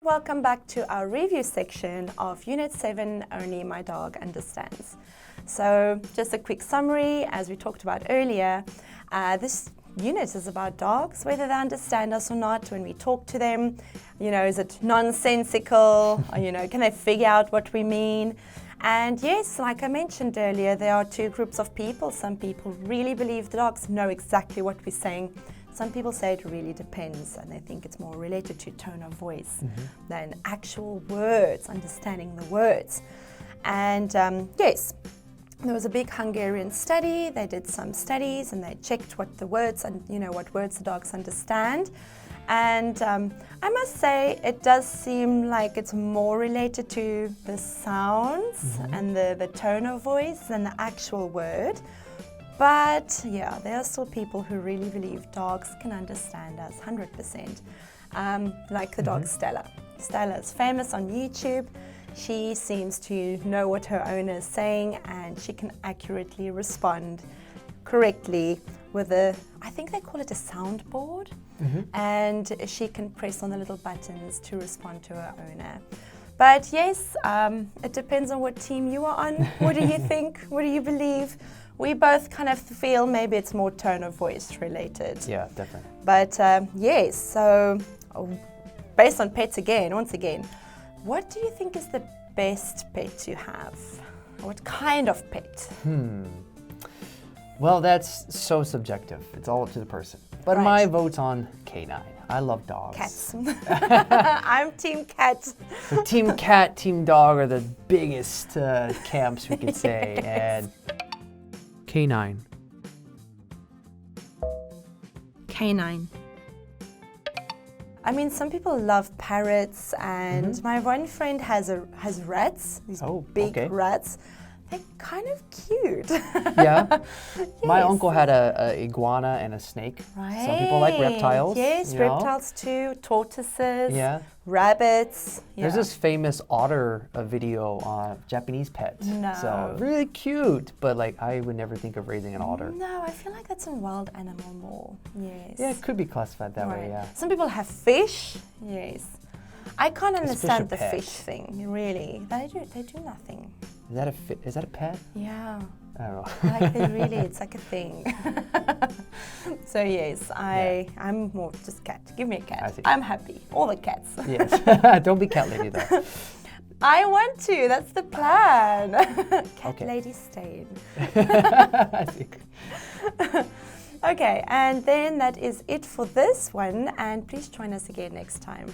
Welcome back to our review section of Unit 7, Only My Dog Understands. So just a quick summary, as we talked about earlier, this unit is about dogs, whether they understand us or not when we talk to them. You know, is it nonsensical? Can they figure out what we mean? And yes, like I mentioned earlier, there are two groups of people. Some people really believe the dogs know exactly what we're saying. Some people say it really depends, and they think it's more related to tone of voice than actual words, understanding the words. And yes, there was a big Hungarian study. They did some studies and they checked what the words and what words the dogs understand. And I must say it does seem like it's more related to the sounds and the tone of voice than the actual word. But yeah, there are still people who really believe dogs can understand us 100%. Like the dog Stella. Stella is famous on YouTube. She seems to know what her owner is saying, and she can accurately respond correctly with I think they call it a soundboard. And she can press on the little buttons to respond to her owner. But yes, it depends on what team you are on. What do you think? What do you believe? We both kind of feel maybe it's more tone of voice related. Yeah, definitely. But yes, so based on pets once again, what do you think is the best pet to have? What kind of pet? Well, that's so subjective. It's all up to the person. But my vote's on canine. I love dogs. Cats. I'm team cat. So team cat, team dog are the biggest camps we could say. And canine. Canine. I mean, some people love parrots, and my one friend has rats. These big rats. They're kind of cute. Yeah. Yes. My uncle had a iguana and a snake. Right. Some people like reptiles. Yes, reptiles too. Tortoises. Yeah. Rabbits. Yeah. There's this famous otter video on Japanese pet. No. So really cute, but like I would never think of raising an otter. No, I feel like that's a wild animal more. Yes. Yeah, it could be classified that way, yeah. Some people have fish. Yes. I can't understand the pet? fish thing, really. They do nothing. Is that a pet? Yeah. I don't know. Like it's like a thing. So yes, I'm more just cat. Give me a cat. I'm happy. All the cats. Yes. Don't be cat lady though. I want to. That's the plan. Cat lady staying. I think. Okay, and then that is it for this one. And please join us again next time.